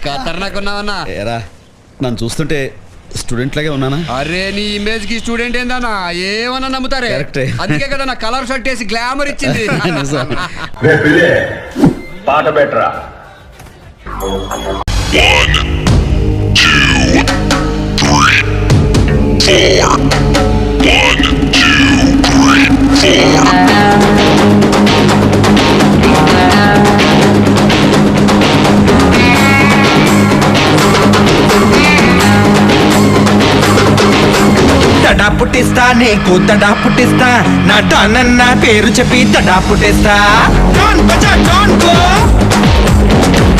ఖతర్నాకున్నావన్నా. ఏరా నన్ను చూస్తుంటే స్టూడెంట్ లాగే ఉన్నానా? అరే నీ ఇమేజ్ కి స్టూడెంట్ ఏందన్నా ఏమన్నా నమ్ముతారే. కరెక్టే. అందుకే కదా నా కలర్ షర్ట్ వేసి గ్లామర్ ఇచ్చింది. పాట బెటరా. 1, 2, 3, 4 తడా పుట్టిస్తా నీకు తడా పుట్టిస్తా నా టానన్న పేరు చెప్పి తడా పుట్టిస్తా. టాన్ బజా టాన్ గో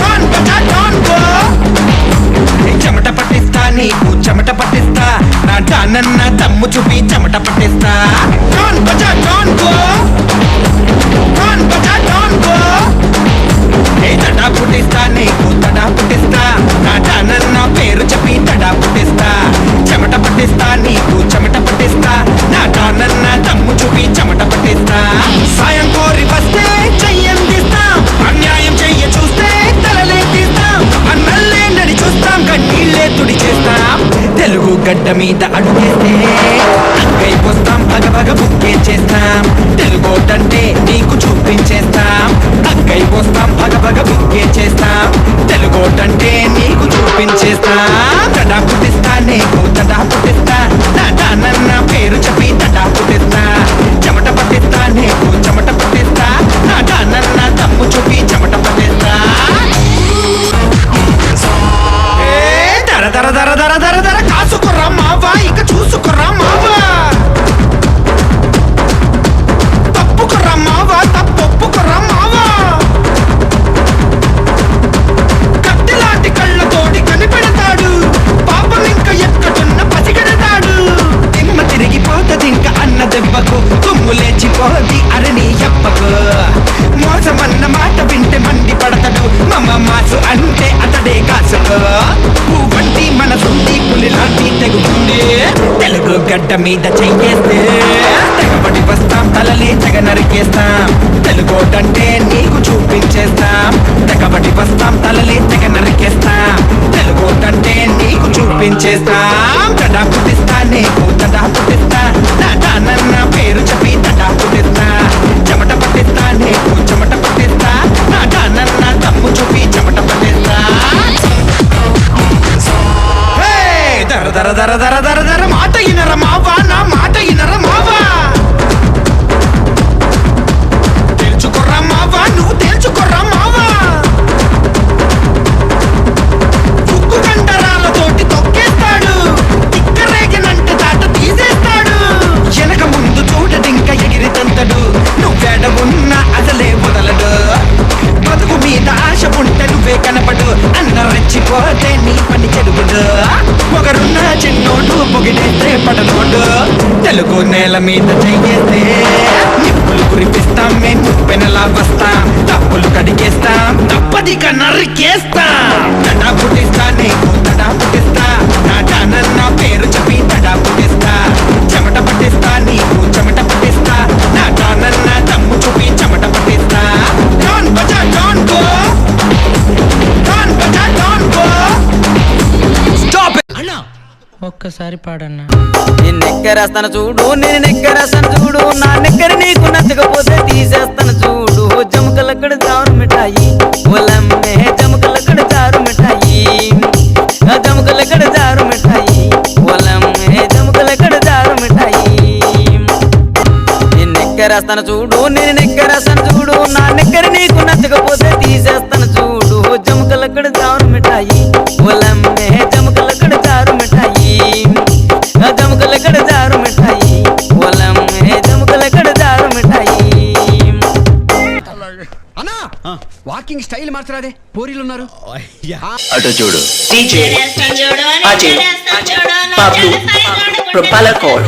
టాన్ బజా టాన్ గో చెమట పట్టిస్తా నీకు చెమట పట్టిస్తా నా టానన్న తమ్ము చూపి చెమట పట్టిస్తా. టాన్ బజా టాన్ గో టాన్ బజా టాన్ గో తడా పుట్టిస్తా నీకు తడా పుట్టిస్తా నా టానన్న పేరు చెప్పి తడా పుట్టిస్తా. చెమట పట్టిస్తా నీకు చెమట పట్టిస్తా నా టానన్న తమ్ము చూపి చెమట పట్టిస్తా. సాయం కోరి వస్తే చెయ్యందిస్తాం అన్యాయం చెయ్య చూస్తే తలలే తీస్తాం. అన్నల్లే నడి చూస్తాం కన్నీళ్ళే తుడి చేస్తాం. తెలుగు గడ్డ మీద అడుగేస్తే అక్కై పోస్తాం భగ భగ బుక్కే చేస్తాం. తెలుగోటంటే నీకు చూపించేస్తాం అక్కై పోస్తాం భగ భగ బుక్కే చేస్తాం. తెలుగోటంటే నీకు చూపించేస్తాం. తడా పుట్టిస్తా నీకు తడా పుట్టిస్తా నా టానన్న పేరు చెప్పి తడా పుట్టిస్తా. చెమట పట్టిస్తా నీకు చెమట పట్టిస్తా నా టానన్న తమ్ము చూపి చెమట పట్టిస్తా. దర దర దర దర దర దర కాసుకురా మావా ఇక చూసుకురా మావా. తప్పుకురా మావా తప్పొప్పుకురా మావా. కత్తిలాంటి కళ్ళతోటి కనిపెడతాడు పాపం ఇంకా ఎక్కడున్న పసిగడతాడు. దిమ్మ తిరిగిపోతది ఇంకా అన్న దెబ్బకు తుమ్ము లేచిపోది అరణి ఎప్పకు. మోసమన్న మాట వింటే మండి పడతాడు మమ్మ మాసు అంటే అతడే కాసుకు. పువ్వంటి మనసుంది పులి లాంటి తెగుతుంది తెలుగు గడ్డ మీద చెయ్యేస్తే తెగబడి వస్తాం తలలే తెగ నరికేస్తాం. తెలుగోటంటే నీకు చూపించేస్తాం తెగబడి వస్తాం తలలే తెగ నరికేస్తాం. తెలుగోటంటే నీకు చూపించేస్తాం. తడా పుట్టిస్తా నీకు తడా పుట్టిస్తా నా టానన్న పేరు చెప్పి తడా పుట్టిస్తా. చెమట పట్టిస్తా నీకు చెమట పట్టిస్తా నా టానన్న తమ్ము చూపి చెమట పట్టిస్తా. దర దర దర దర దర దర మాట ఇనర మావా నా మాట ఇనర మావా. తెలుసుకోర్రా మావా నువ్వు తెలుసుకోర్రా మావా. ఉక్కు కండరాలతోటి తొక్కేస్తాడు తిక్కరేగినంటే దాట తీసేస్తాడు. వెనక ముందు చూడడింక ఎగిరి తంతడు నువ్వేడ ఉన్నా అసలే వదలడు. బతుకు మీద ఆశ ఉంటే నువ్వే కనపడు అన్న రెచ్చిపోతే నీ పని చెడుగుడు. పొగరున్న చిన్నోడు పొగిడేస్తే పడనోడు తెలుగు నేల మీద చెయ్యేస్తే నిప్పులు కురిపిస్తాం మేము పెనలా వస్తాం. తప్పులు కడిగేస్తాం తప్పదిక నరికేస్తాం. తడా పుట్టిస్తా నీకు తడా పుట్టిస్తా నా టానన్న పేరు చెప్పి తడా పుట్టిస్తా. చెమట పట్టిస్తా నీకు చెమట పట్టిస్తా నా టానన్న తమ్ము చూపి చెమట పట్టిస్తా. టాన్ బజా టాన్ గో టాన్ బజా టాన్ గో. స్టాప్ అన్నా ఒక్కసారి పాడన్నా. నేను నెక్కరేస్తాను చూడు నేను నెక్కరేస్తాను చూడు నా నెక్కరి నీకు నచ్చకపోతే తీసేస్తాను చూడు. జముకలక్కడ జారు మిఠాయి ఒలమ్మే జముకలక్కడ జారు మిఠాయి. జముకలక్కడ జారు మిఠాయి ఒలమ్మే జముకలక్కడ జారు మిఠాయి. నేను నెక్కరేస్తాను చూడు నేను నెక్కరేస్తాను చూడు నా నెక్కరి నీకు నచ్చకపోతే తీసేస్తాను చూడు. జముకలక్కడ జారు మిఠాయి ఒలమ్మే జముకలక్కడ జారు మిఠాయి. జముకలక్కడ జారు మిఠాయి ఒలమ్మే జముకలక్కడ జారు మిఠాయి. అన్నా వాకింగ్ స్టైల్ మార్చరాదే పోరీలు ఉన్నారు. అటు చూడు DJ Pablo Propala Call.